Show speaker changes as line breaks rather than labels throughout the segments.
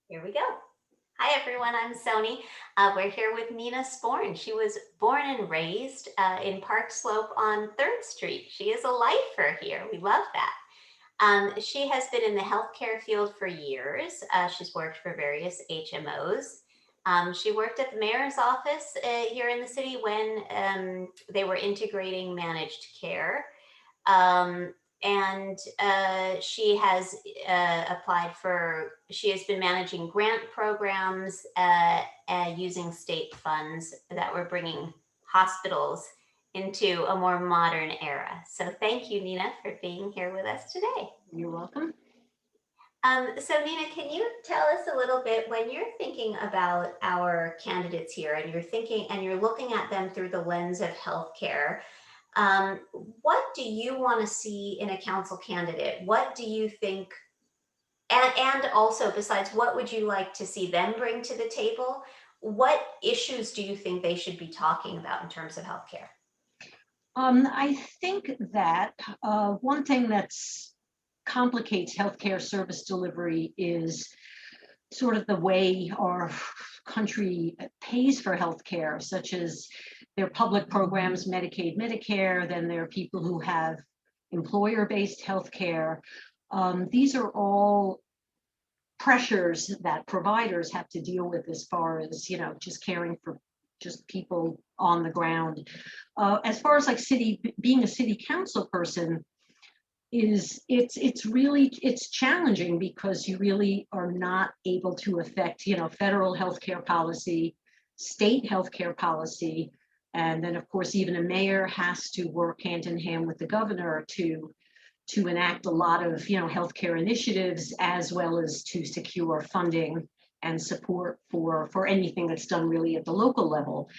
Here we go. Hi, everyone. I'm Sony. We're here with Nina Sporn. She was born and raised in Park Slope on 3rd Street. She is a lifer here. We love that. She has been in the healthcare field for years. She's worked for various HMOs. She worked at the mayor's office here in the city when they were integrating managed care. Um, and she has she has been managing grant programs using state funds that were bringing hospitals into a more modern era. So thank you, Nina, for being here with us today.
You're welcome.
So Nina, can you tell us a little bit when you're thinking about our candidates here and you're looking at them through the lens of healthcare, um, what do you want to see in a council candidate? What do you think, and also besides, what would you like to see them bring to the table? What issues do you think they should be talking about in terms of healthcare?
I think that one thing that's complicates healthcare service delivery is sort of the way our country pays for healthcare, such as their public programs, Medicaid, Medicare, then there are people who have employer-based healthcare. These are all pressures that providers have to deal with as far as, just caring for just people on the ground. As far as like being a city council person, it's challenging because you really are not able to affect, federal healthcare policy, state healthcare policy, and then of course even a mayor has to work hand in hand with the governor to enact a lot of, healthcare initiatives, as well as to secure funding and support for anything that's done really at the local level.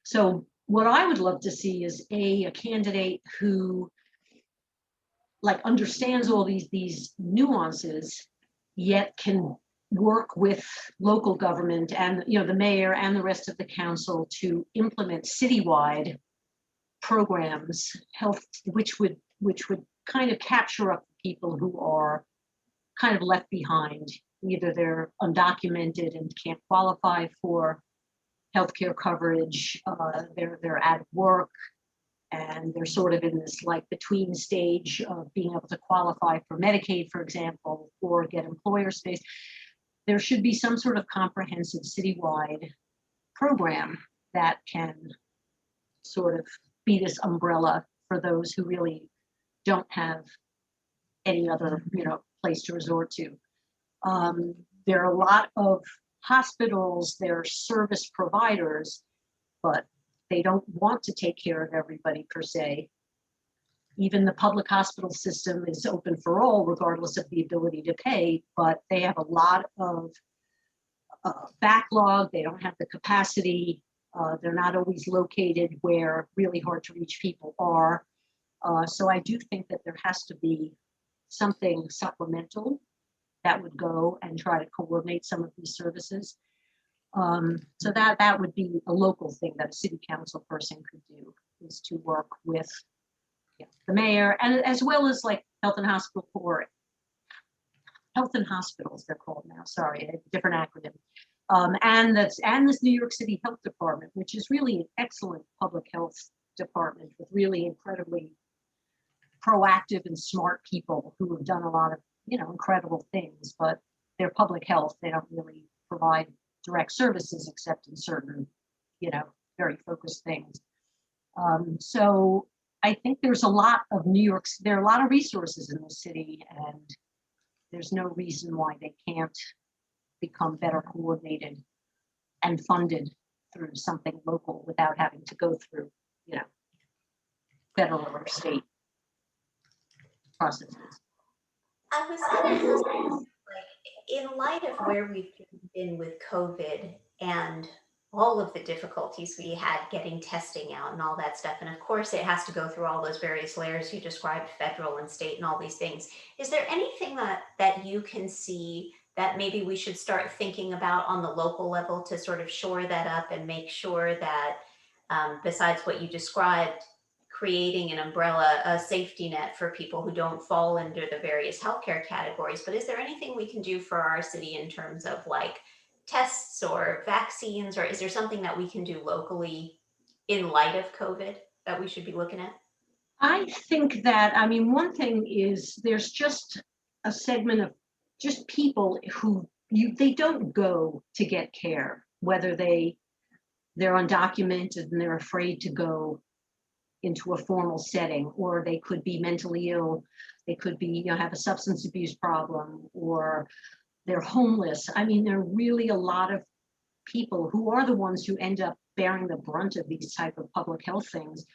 So what I would love to see is a candidate who like understands all these nuances, yet can work with local government and, the mayor and the rest of the council to implement citywide programs, health, which would kind of capture up people who are kind of left behind. Either they're undocumented and can't qualify for healthcare coverage, they're out of work, and they're sort of in this like between stage of being able to qualify for Medicaid, for example, or get employer space. There should be some sort of comprehensive citywide program that can sort of be this umbrella for those who really don't have any other, place to resort to. Um, there are a lot of hospitals, there are service providers, but they don't want to take care of everybody per se. Even the public hospital system is open for all, regardless of the ability to pay, but they have a lot of backlog. They don't have the capacity. They're not always located where really hard to reach people are. So I do think that there has to be something supplemental that would go and try to coordinate some of these services. So that would be a local thing that a city council person could do, is to work with the mayor, and as well as like health and hospitals, they're called now, sorry, a different acronym. And this New York City Health Department, which is really an excellent public health department with really incredibly proactive and smart people who have done a lot of, incredible things, but their public health, they don't really provide direct services except in certain, very focused things. So I think there are a lot of resources in the city, and there's no reason why they can't become better coordinated and funded through something local without having to go through, federal or state processes.
I was going to ask, in light of where we've been with COVID and all of the difficulties we had getting testing out and all that stuff, and of course it has to go through all those various layers you described, federal and state and all these things. Is there anything that you can see that maybe we should start thinking about on the local level to sort of shore that up and make sure that besides what you described, creating an umbrella, a safety net for people who don't fall under the various healthcare categories. But is there anything we can do for our city in terms of like tests or vaccines, or is there something that we can do locally in light of COVID that we should be looking at?
I think that, I mean, one thing is there's just a segment of just people who they don't go to get care, whether they're undocumented and they're afraid to go into a formal setting, or they could be mentally ill, they could be, have a substance abuse problem, or they're homeless. I mean, there are really a lot of people who are the ones who end up bearing the brunt of these type of public health things.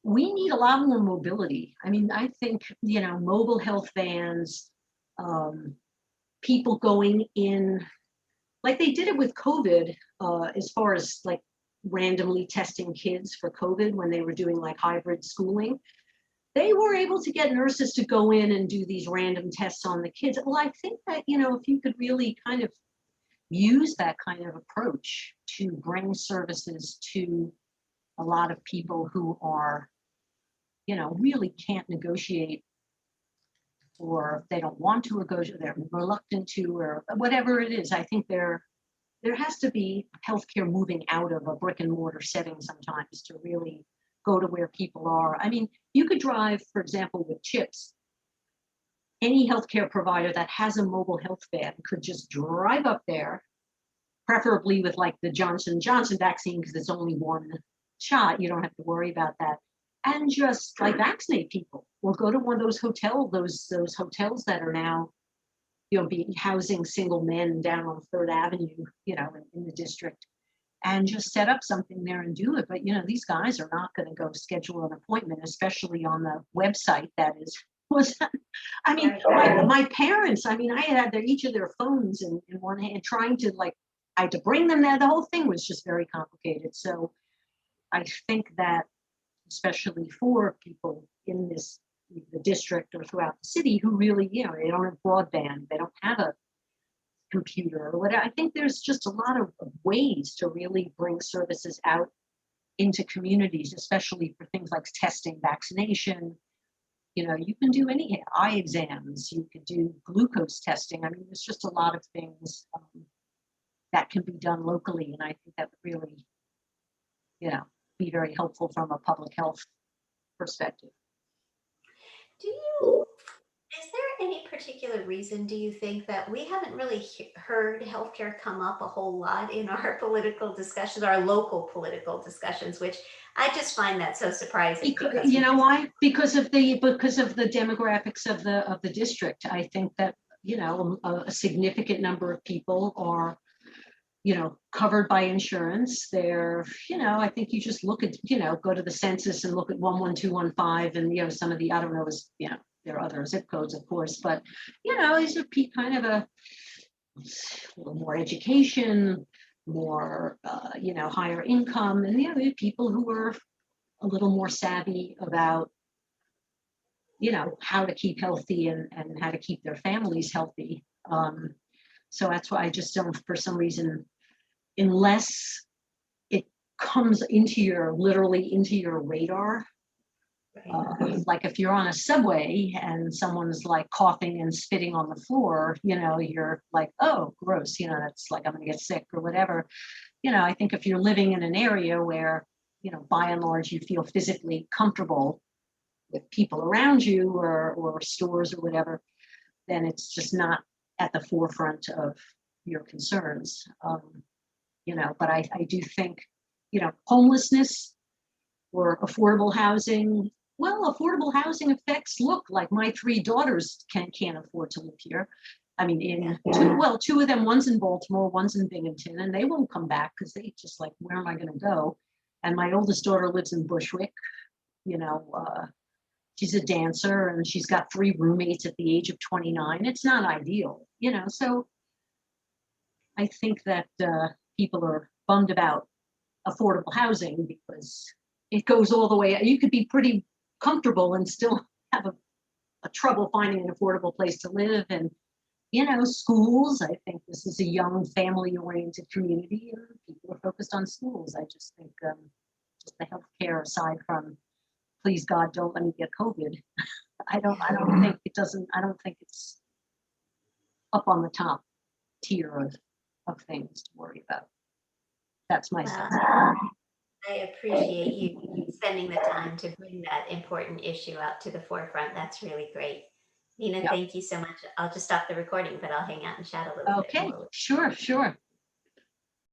We need a lot more mobility. I mean, I think, mobile health vans, um, people going in, like they did it with COVID, as far as like randomly testing kids for COVID when they were doing like hybrid schooling. They were able to get nurses to go in and do these random tests on the kids. Well, I think that, if you could really kind of use that kind of approach to bring services to a lot of people who are, really can't negotiate, or they don't want to negotiate, they're reluctant to, or whatever it is. I think there has to be healthcare moving out of a brick and mortar setting sometimes to really go to where people are. I mean, you could drive, for example, with chips. Any healthcare provider that has a mobile health van could just drive up there, preferably with like the Johnson vaccine, because it's only one shot. You don't have to worry about that. And just like vaccinate people, or go to one of those hotels that are now, be housing single men down on Third Avenue, in the district, and just set up something there and do it. But these guys are not going to go schedule an appointment, especially on the website that was. I mean, my parents. I mean, I had each of their phones in one hand, trying to like. I had to bring them there. The whole thing was just very complicated. So I think that, especially for people in the district or throughout the city who really, they don't have broadband, they don't have a computer or whatever. I think there's just a lot of ways to really bring services out into communities, especially for things like testing, vaccination. You can do any eye exams, you could do glucose testing. I mean, there's just a lot of things that can be done locally. And I think that would really, be very helpful from a public health perspective.
Do you, is there any particular reason, do you think, that we haven't really heard healthcare come up a whole lot in our political discussions, our local political discussions, which I just find that so surprising because
You know why? Because of the demographics of the district. I think that, a significant number of people are, covered by insurance. They're, I think you just look at, go to the census and look at 11215 and, some of the, I don't know, there are other zip codes, of course, but, these are kind of a little more education, more, higher income, and, people who are a little more savvy about, how to keep healthy and how to keep their families healthy. So that's why I just don't, for some reason, unless it comes literally into your radar, like if you're on a subway and someone's like coughing and spitting on the floor, you're like, oh, gross, that's like, I'm gonna get sick or whatever. I think if you're living in an area where, by and large, you feel physically comfortable with people around you or stores or whatever, then it's just not at the forefront of your concerns. But I do think, homelessness or affordable housing, well, affordable housing affects, look, like my three daughters can't afford to live here. I mean, two of them, one's in Baltimore, one's in Binghamton, and they won't come back because they just like, where am I going to go? And my oldest daughter lives in Bushwick. She's a dancer and she's got three roommates at the age of 29. It's not ideal, so I think that people are bummed about affordable housing because it goes all the way. You could be pretty comfortable and still have a trouble finding an affordable place to live. And, schools, I think this is a young family oriented community and people are focused on schools. I just think just the healthcare aside from please God, don't let me get COVID. I don't think it's up on the top tier of things to worry about. That's my
Well,
sense.
I appreciate you spending the time to bring that important issue out to the forefront. That's really great. Nina,
Yeah.
thank you so much. I'll just stop the recording, but I'll hang out and chat a little bit
Okay.
more.
Sure. Sure.